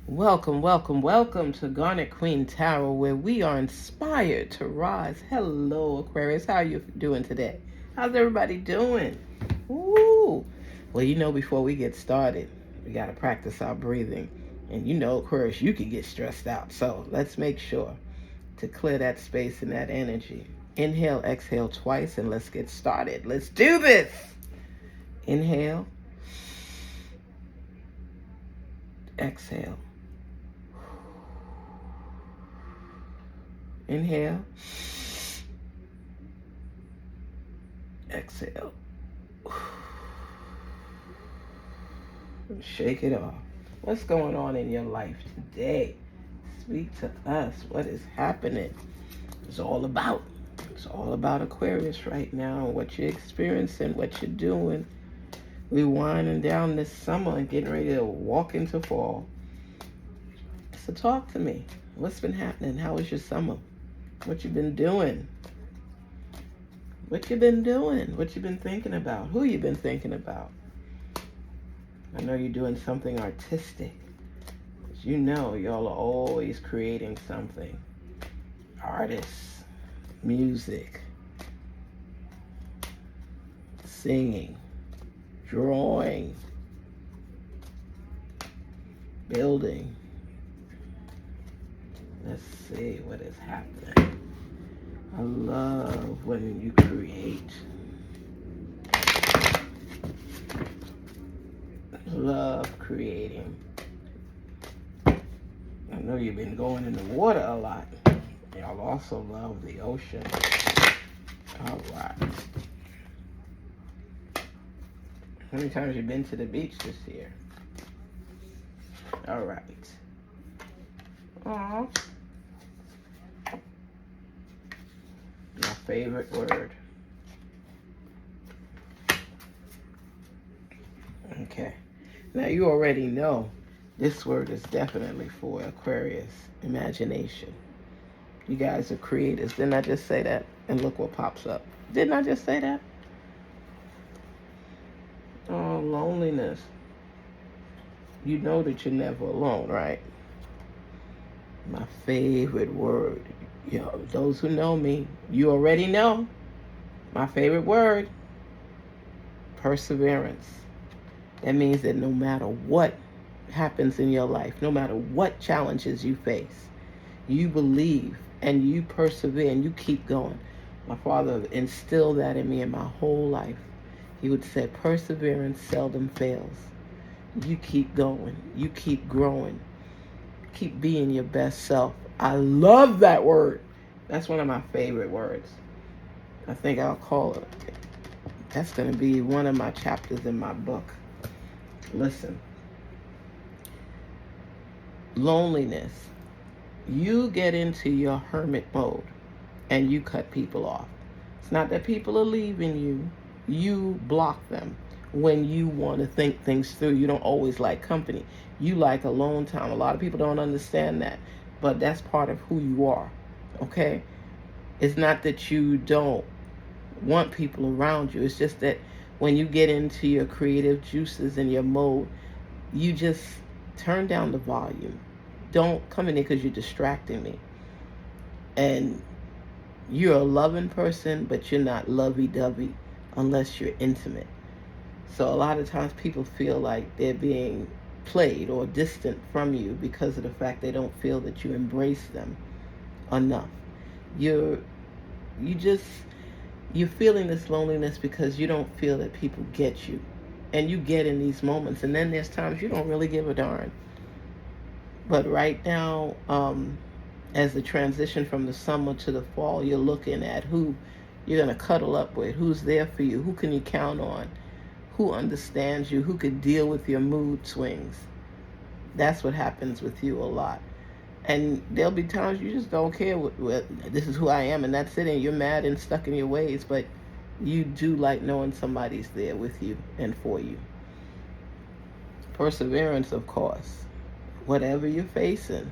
Welcome, welcome, welcome to Garnet Queen Tarot, where we are inspired to rise. Hello, Aquarius. How are you doing today? How's everybody doing? Ooh. Well, before we get started, we got to practice our breathing. And Aquarius, you can get stressed out. So let's make sure to clear that space and that energy. Inhale, exhale twice, and let's get started. Let's do this. Inhale, exhale. Inhale, exhale. Shake it off. What's going on in your life today? Speak to us. What is happening? It's all about. It's all about Aquarius right now. What you're experiencing, what you're doing. We're winding down this summer and getting ready to walk into fall. So talk to me. What's been happening? How was your summer? What you been doing? What you been doing? What you been thinking about? Who you been thinking about? I know you're doing something artistic. Y'all are always creating something. Artists, music, singing, drawing, building. Let's see what is happening. I love when you create. Love creating. I know you've been going in the water a lot. Y'all also love the ocean. All right. How many times you been to the beach this year? All right. Aww. My favorite word. Okay. Now you already know this word is definitely for Aquarius, imagination. You guys are creators. Didn't I just say that? And look what pops up. Didn't I just say that? Oh, loneliness. You know that you're never alone, right? My favorite word. Those who know me, you already know. My favorite word, perseverance. That means that no matter what happens in your life, no matter what challenges you face, you believe and you persevere and you keep going. My father instilled that in me in my whole life. He would say, perseverance seldom fails. You keep going. You keep growing. Keep being your best self. I love that word. That's one of my favorite words. I think I'll call it. That's going to be one of my chapters in my book. Listen. Loneliness. You get into your hermit mode and you cut people off. It's not that people are leaving you. You block them when you want to think things through. You don't always like company. You like alone time. A lot of people don't understand that, but that's part of who you are, okay? It's not that you don't want people around you. It's just that when you get into your creative juices and your mode, you just turn down the volume. Don't come in there because you're distracting me. And you're a loving person, but you're not lovey-dovey unless you're intimate. So a lot of times people feel like they're being played or distant from you because of the fact they don't feel that you embrace them enough. You're feeling this loneliness because you don't feel that people get you. And you get in these moments, and then there's times you don't really give a darn. But right now, as the transition from the summer to the fall, you're looking at who you're going to cuddle up with, who's there for you, who can you count on, who understands you, who could deal with your mood swings. That's what happens with you a lot. And there'll be times you just don't care this is who I am and that's it, and you're mad and stuck in your ways, but you do like knowing somebody's there with you and for you. Perseverance, of course. Whatever you're facing.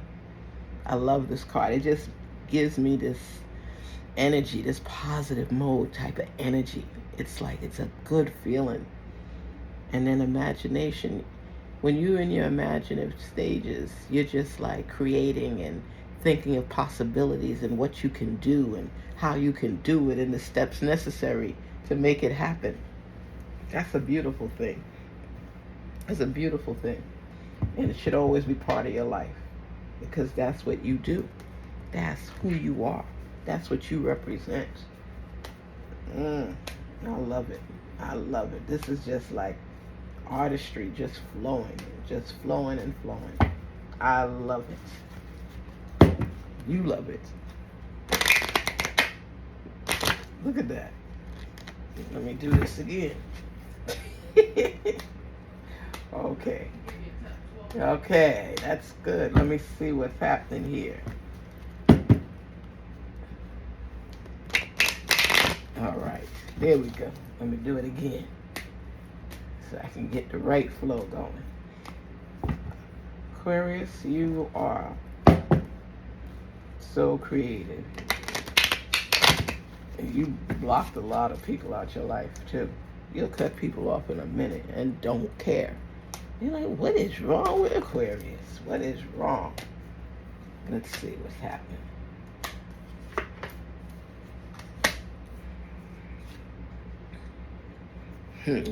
I love this card. It just gives me this energy, this positive mode type of energy. It's like it's a good feeling. And then imagination. When you're in your imaginative stages, you're just like creating and thinking of possibilities and what you can do and how you can do it and the steps necessary to make it happen. That's a beautiful thing. It's a beautiful thing. And it should always be part of your life, because that's what you do. That's who you are. That's what you represent. I love it. I love it. This is just like artistry, just flowing and flowing. I love it. You love it. Look at that. Let me do this again. Okay. Okay, that's good. Let me see what's happening here. All right, there we go. Let me do it again so I can get the right flow going. Aquarius, you are so creative. You blocked a lot of people out your life too. You'll cut people off in a minute and don't care. You're like, what is wrong with Aquarius? What is wrong? Let's see what's happening.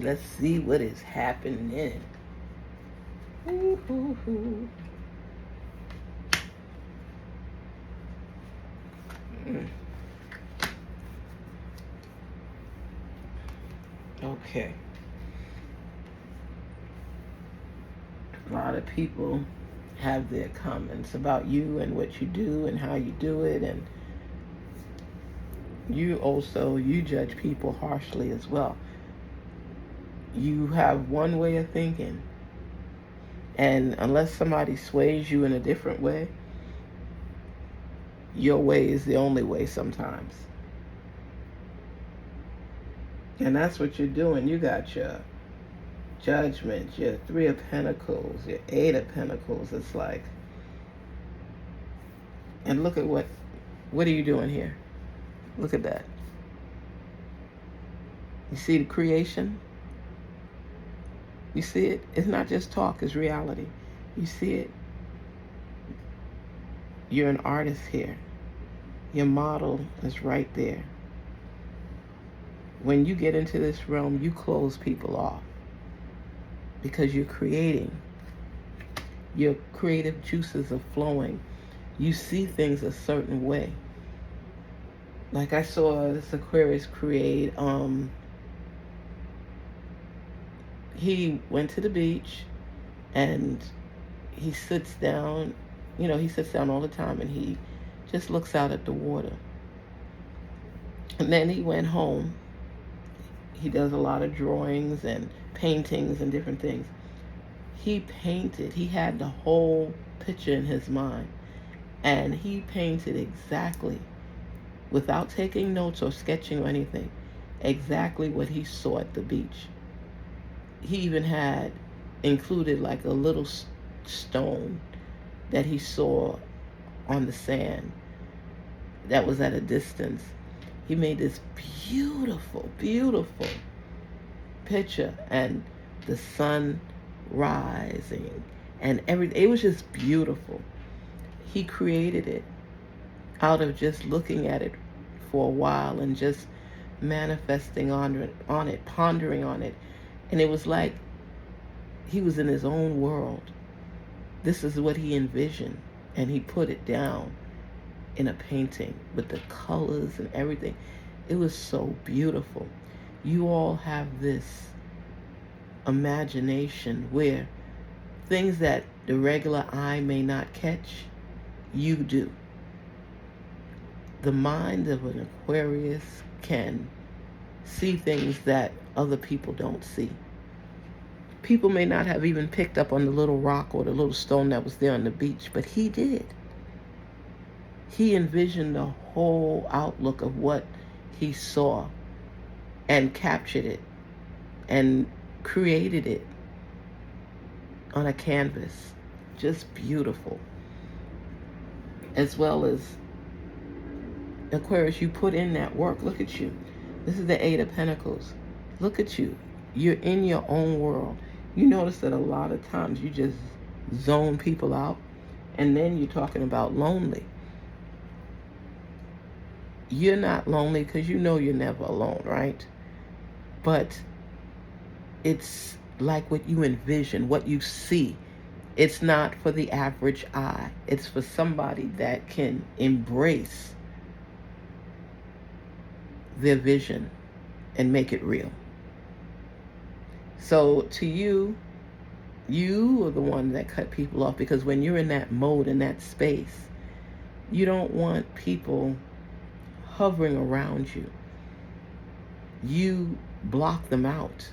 Let's see what is happening. Okay. A lot of people have their comments about you and what you do and how you do it, and you judge people harshly as well. You have one way of thinking, and unless somebody sways you in a different way, your way is the only way sometimes. And that's what you're doing. You got your Judgment, your Three of Pentacles, your Eight of Pentacles. It's like, and look at what are you doing here? Look at that. You see the creation? You see it? It's not just talk, it's reality. You see it? You're an artist here. Your model is right there. When you get into this realm, you close people off because you're creating. Your creative juices are flowing. You see things a certain way. Like I saw this Aquarius create, he went to the beach and he sits down, he sits down all the time and he just looks out at the water. And then he went home. He does a lot of drawings and paintings and different things. He painted, he had the whole picture in his mind. And he painted exactly, without taking notes or sketching or anything, exactly what he saw at the beach. He even had included like a little stone that he saw on the sand that was at a distance. He made this beautiful, beautiful picture, and the sun rising and everything. It was just beautiful. He created it out of just looking at it for a while and just manifesting on it, pondering on it. And it was like he was in his own world. This is what he envisioned, and he put it down in a painting with the colors and everything. It was so beautiful. You all have this imagination where things that the regular eye may not catch, you do. The mind of an Aquarius can see things that other people don't see. People may not have even picked up on the little rock or the little stone that was there on the beach, but he did. He envisioned the whole outlook of what he saw and captured it and created it on a canvas. Just beautiful. As well as Aquarius, you put in that work. Look at you. This is the Eight of Pentacles. Look at you. You're in your own world. You notice that a lot of times you just zone people out, and then you're talking about lonely. You're not lonely because you know you're never alone, right? But it's like what you envision, what you see. It's not for the average eye. It's for somebody that can embrace their vision and make it real. So to you, you are the one that cut people off, because when you're in that mode, in that space, you don't want people hovering around you. You block them out.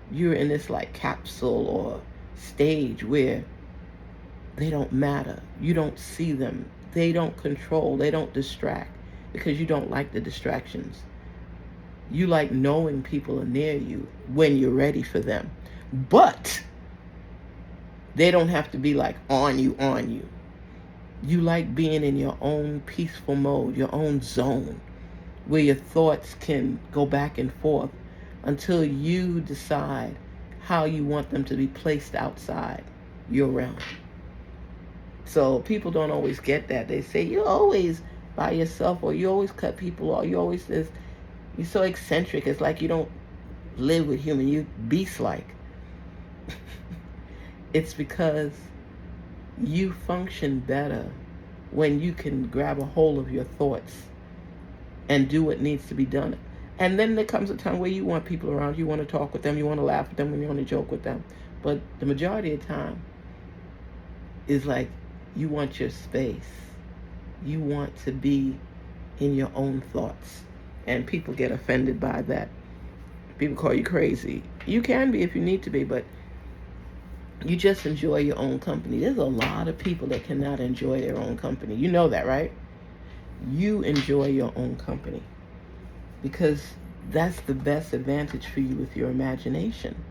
You're in this like capsule or stage where they don't matter. You don't see them. They don't control. They don't distract, because you don't like the distractions. You like knowing people are near you when you're ready for them. But they don't have to be like on you. You like being in your own peaceful mode, your own zone, where your thoughts can go back and forth until you decide how you want them to be placed outside your realm. So people don't always get that. They say, you're always by yourself, or you always cut people off. You always this. You're so eccentric. It's like you don't live with human. You beast-like. It's because you function better when you can grab a hold of your thoughts and do what needs to be done. And then there comes a time where you want people around. You want to talk with them. You want to laugh with them. And you want to joke with them. But the majority of the time is like you want your space. You want to be in your own thoughts. And people get offended by that. People call you crazy. You can be if you need to be, but you just enjoy your own company. There's a lot of people that cannot enjoy their own company. You know that, right? You enjoy your own company because that's the best advantage for you with your imagination.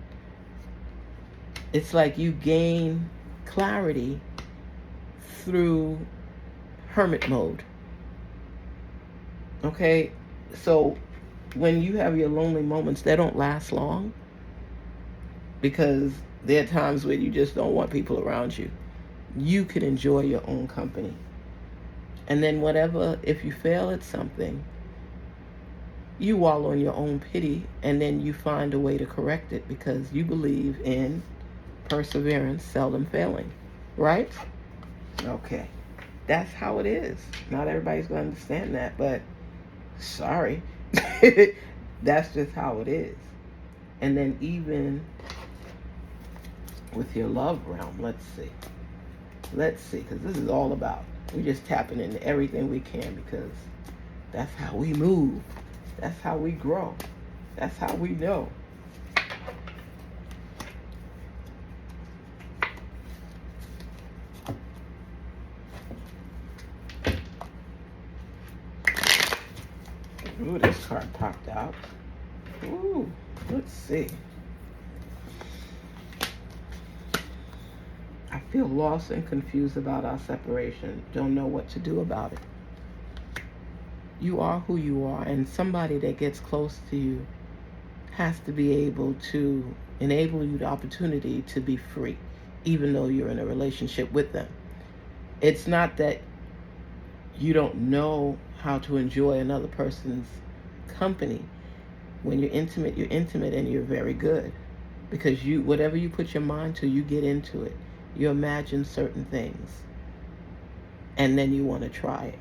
It's like you gain clarity through hermit mode. Okay? So when you have your lonely moments, they don't last long, because there are times where you just don't want people around you. You can enjoy your own company. And then whatever, if you fail at something, you wallow in your own pity, and then you find a way to correct it, because you believe in perseverance, seldom failing. Right? Okay. That's how it is. Not everybody's going to understand that, but sorry. That's just how it is. And then even with your love realm, let's see, because this is all about, we're just tapping into everything we can, because that's how we move, that's how we grow, that's how we know. Ooh, this card popped out. Ooh, let's see. I feel lost and confused about our separation. Don't know what to do about it. You are who you are, and somebody that gets close to you has to be able to enable you the opportunity to be free, even though you're in a relationship with them. It's not that you don't know how to enjoy another person's company. When you're intimate, and you're very good, because you, whatever you put your mind to, you get into it. You imagine certain things, and then you want to try it.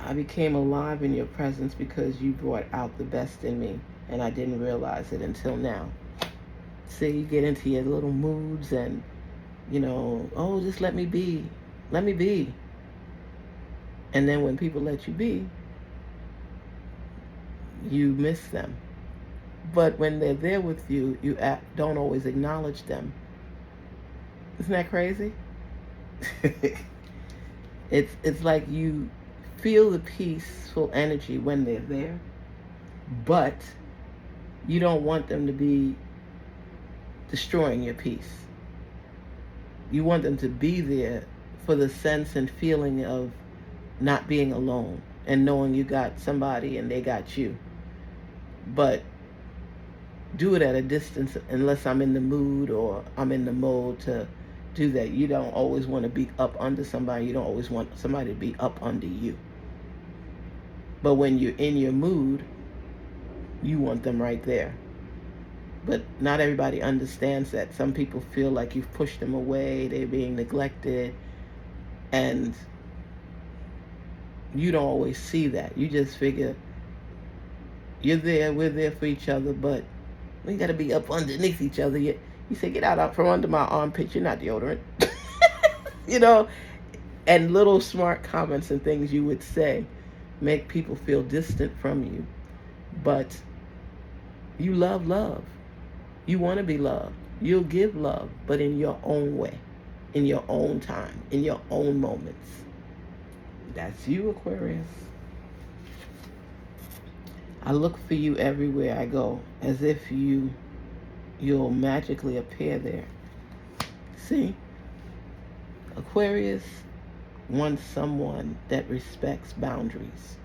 I became alive in your presence because you brought out the best in me, and I didn't realize it until now. See, you get into your little moods, and oh, just let me be. Let me be. And then when people let you be, you miss them. But when they're there with you, you don't always acknowledge them. Isn't that crazy? It's like you feel the peaceful energy when they're there, but you don't want them to be destroying your peace. You want them to be there for the sense and feeling of not being alone and knowing you got somebody and they got you. But do it at a distance unless I'm in the mood or I'm in the mode to do that. You don't always want to be up under somebody. You don't always want somebody to be up under you. But when you're in your mood, you want them right there. But not everybody understands that. Some people feel like you've pushed them away, they're being neglected, and you don't always see that. You just figure you're there, we're there for each other, but we got to be up underneath each other. You say, get out from under my armpit, you're not deodorant. You know, and little smart comments and things you would say make people feel distant from you. But you love love. You want to be loved. You'll give love, but in your own way, in your own time, in your own moments. That's you, Aquarius. I look for you everywhere I go, as if you'll magically appear there. See? Aquarius wants someone that respects boundaries,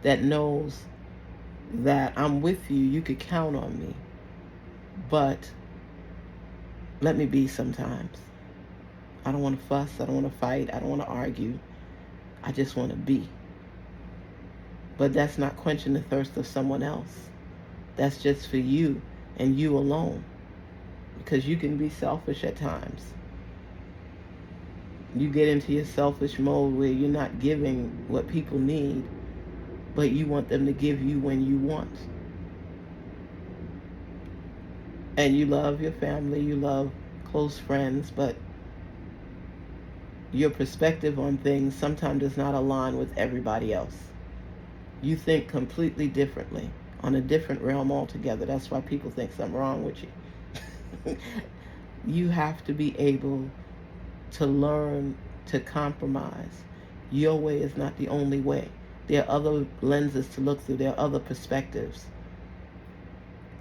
that knows that I'm with you, you could count on me, but let me be sometimes. I don't want to fuss, I don't want to fight, I don't want to argue. I just want to be. But that's not quenching the thirst of someone else. That's just for you and you alone. Because you can be selfish at times. You get into your selfish mode where you're not giving what people need, but you want them to give you when you want. And you love your family, you love close friends, but your perspective on things sometimes does not align with everybody else. You think completely differently, on a different realm altogether. That's why people think something wrong with you. You have to be able to learn to compromise. Your way is not the only way. There are other lenses to look through. There are other perspectives.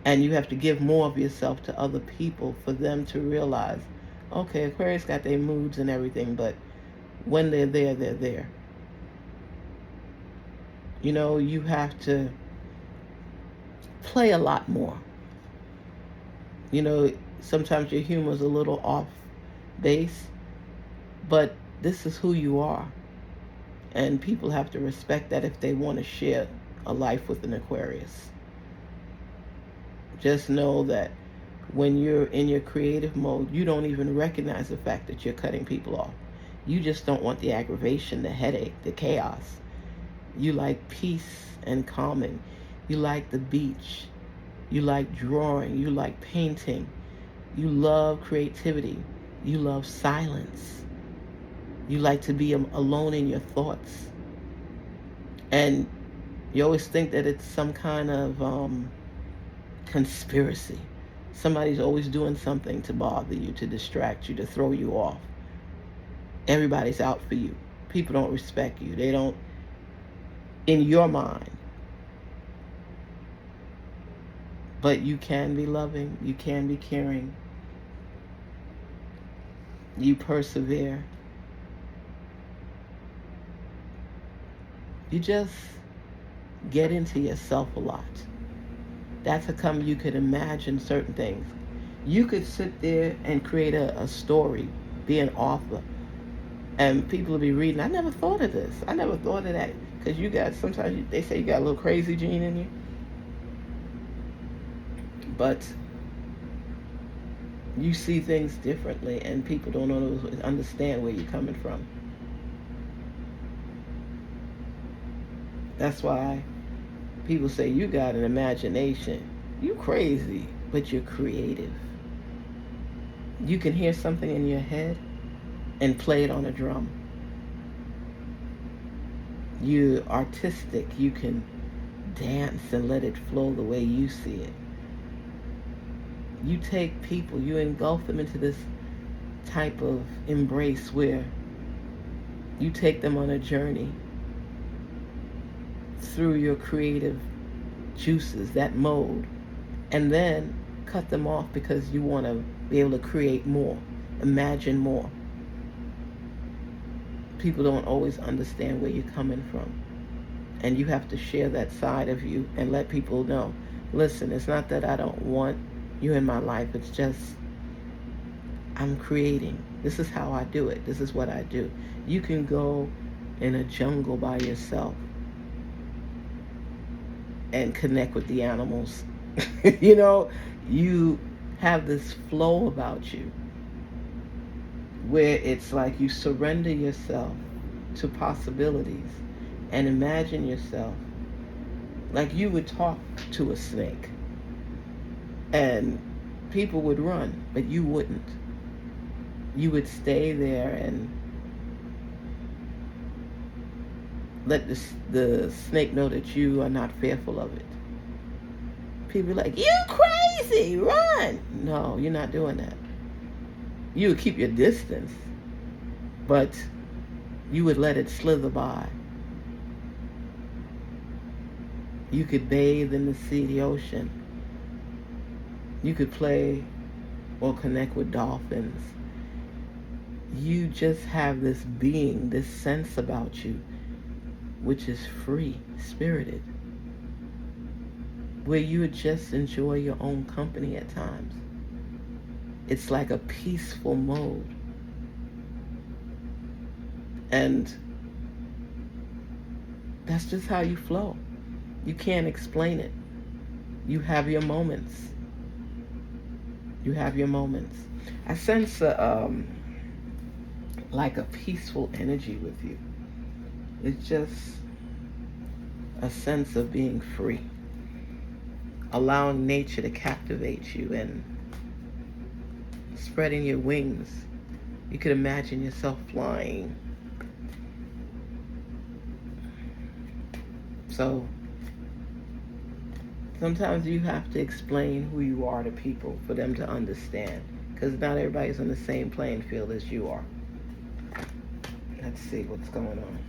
And you have to give more of yourself to other people for them to realize, okay, Aquarius got their moods and everything, but when they're there, they're there. You know, you have to play a lot more. You know, sometimes your humor is a little off base, but this is who you are. And people have to respect that if they want to share a life with an Aquarius. Just know that when you're in your creative mode, you don't even recognize the fact that you're cutting people off. You just don't want the aggravation, the headache, the chaos. You like peace and calming. You like the beach. You like drawing. You like painting. You love creativity. You love silence. You like to be alone in your thoughts. And you always think that it's some kind of conspiracy. Somebody's always doing something to bother you, to distract you, to throw you off. Everybody's out for you. People don't respect you. They don't, in your mind. But you can be loving. You can be caring. You persevere. You just get into yourself a lot. That's how come you could imagine certain things. You could sit there and create a story, be an author, and people will be reading, I never thought of this. I never thought of that. Because you got, sometimes they say you got a little crazy gene in you. But you see things differently and people don't always understand where you're coming from. That's why people say you got an imagination. You crazy, but you're creative. You can hear something in your head and play it on a drum. You're artistic. You can dance and let it flow the way you see it. You take people, you engulf them into this type of embrace where you take them on a journey through your creative juices, that mode, and then cut them off because you want to be able to create more, imagine more. People don't always understand where you're coming from, and you have to share that side of you and let people know Listen, it's not that I don't want you in my life. It's just I'm creating. This is how I do it. This is what I do. You can go in a jungle by yourself and connect with the animals. You know, you have this flow about you where it's like you surrender yourself to possibilities and imagine yourself like you would talk to a snake and people would run, but you wouldn't. You would stay there and let the snake know that you are not fearful of it. People are like, you crazy, run. No, you're not doing that. You would keep your distance, but you would let it slither by. You could bathe in the sea, the ocean. You could play or connect with dolphins. You just have this being, this sense about you, which is free, spirited, where you would just enjoy your own company at times. It's like a peaceful mode. And that's just how you flow. You can't explain it. You have your moments. You have your moments. I sense like a peaceful energy with you. It's just a sense of being free, allowing nature to captivate you and spreading your wings. You could imagine yourself flying. So sometimes you have to explain who you are to people for them to understand, because not everybody's on the same playing field as you are. Let's see what's going on.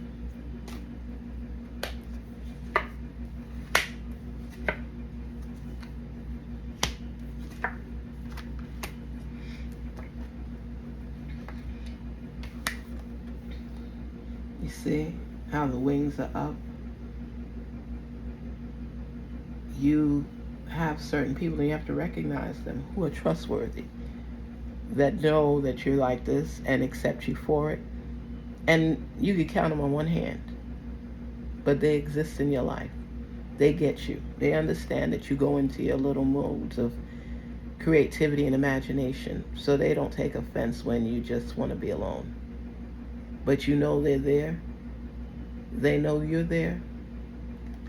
You see how the wings are up? You have certain people, and you have to recognize them, who are trustworthy, that know that you're like this and accept you for it. And you can count them on one hand, but they exist in your life. They get you. They understand that you go into your little modes of creativity and imagination, so they don't take offense when you just want to be alone. But you know they're there. They know you're there,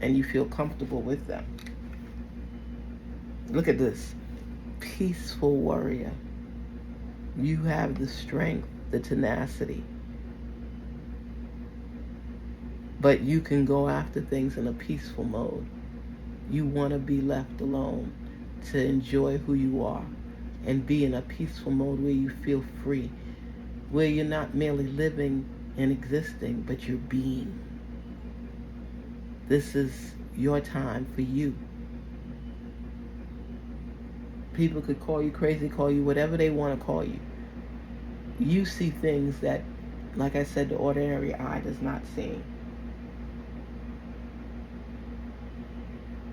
and you feel comfortable with them. Look at this. Peaceful warrior. You have the strength, the tenacity. But you can go after things in a peaceful mode. You want to be left alone to enjoy who you are and be in a peaceful mode where you feel free, where you're not merely living and existing, but you're being. This is your time for you. People could call you crazy, call you whatever they want to call you. You see things that, like I said, the ordinary eye does not see.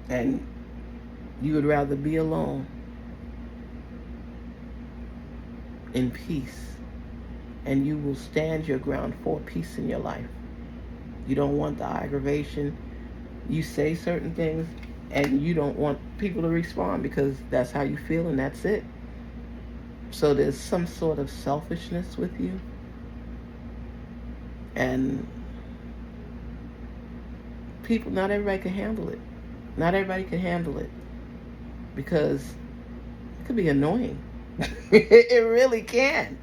And you would rather be alone in peace, and you will stand your ground for peace in your life. You don't want the aggravation. You say certain things and you don't want people to respond because that's how you feel and that's it. So there's some sort of selfishness with you, and people, not everybody can handle it. Not everybody can handle it because it could be annoying. It really can.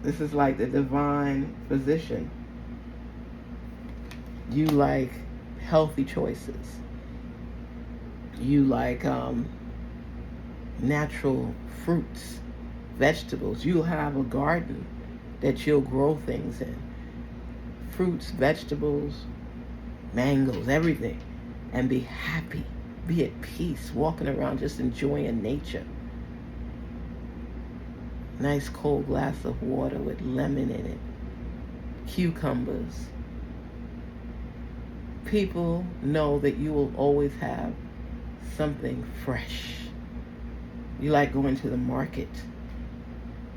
This is like the divine physician. You like healthy choices. You like natural fruits, vegetables. You'll have a garden that you'll grow things in. Fruits, vegetables, mangoes, everything. And be happy. Be at peace, walking around just enjoying nature. Nice cold glass of water with lemon in it. Cucumbers. People know that you will always have something fresh. You like going to the market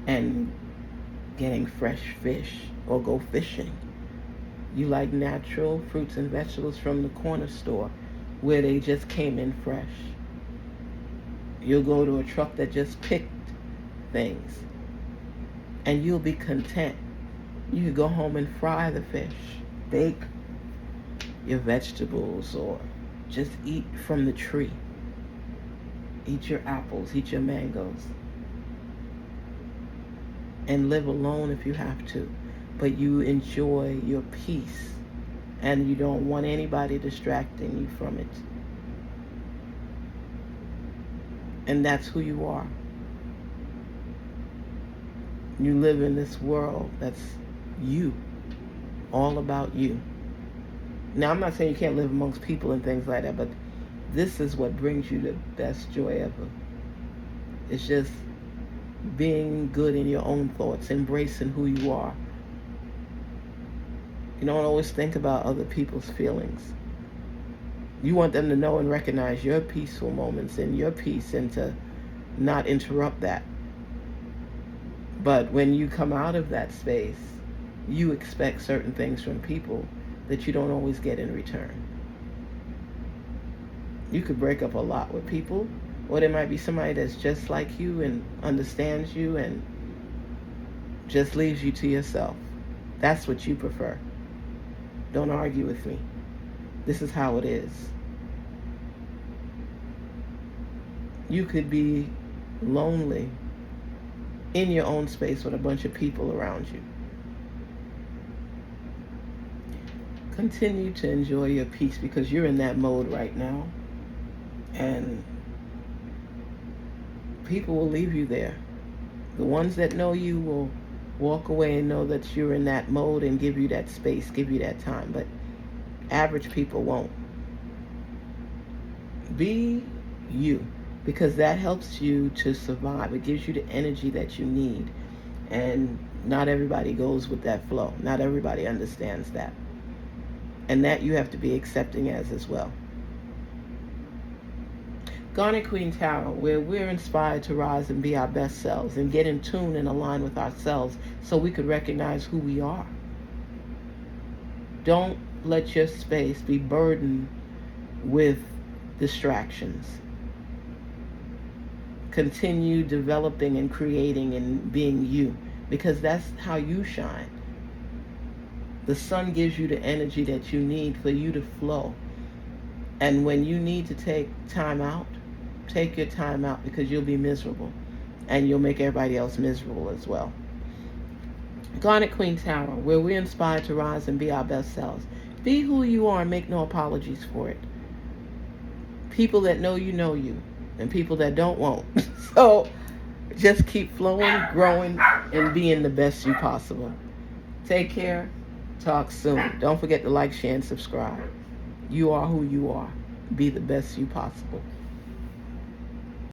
and getting fresh fish, or go fishing. You like natural fruits and vegetables from the corner store where they just came in fresh. You'll go to a truck that just picked things, and you'll be content. You could go home and fry the fish, bake your vegetables, or just eat from the tree. Eat your apples, eat your mangoes, and live alone if you have to. But you enjoy your peace, and you don't want anybody distracting you from it. And that's who you are. You live in this world that's you, all about you. Now, I'm not saying you can't live amongst people and things like that, but this is what brings you the best joy ever. It's just being good in your own thoughts, embracing who you are. You don't always think about other people's feelings. You want them to know and recognize your peaceful moments and your peace, and to not interrupt that. But when you come out of that space, you expect certain things from people that you don't always get in return. You could break up a lot with people, or there might be somebody that's just like you and understands you and just leaves you to yourself. That's what you prefer. Don't argue with me. This is how it is. You could be lonely in your own space with a bunch of people around you. Continue to enjoy your peace, because you're in that mode right now. And people will leave you there. The ones that know you will walk away and know that you're in that mode and give you that space, give you that time. But average people won't. Be you, because that helps you to survive. It gives you the energy that you need. And not everybody goes with that flow. Not everybody understands that. And that you have to be accepting as well. Garnet Queen Tarot, where we're inspired to rise and be our best selves and get in tune and align with ourselves so we could recognize who we are. Don't let your space be burdened with distractions. Continue developing and creating and being you, because that's how you shine. The sun gives you the energy that you need for you to flow. And when you need to take time out, take your time out, because you'll be miserable. And you'll make everybody else miserable as well. Garnet Queen Tarot, where we're inspired to rise and be our best selves. Be who you are and make no apologies for it. People that know you, and people that don't won't. So just keep flowing, growing, and being the best you possible. Take care. Talk soon. Don't forget to like, share, and subscribe. You are who you are. Be the best you possible.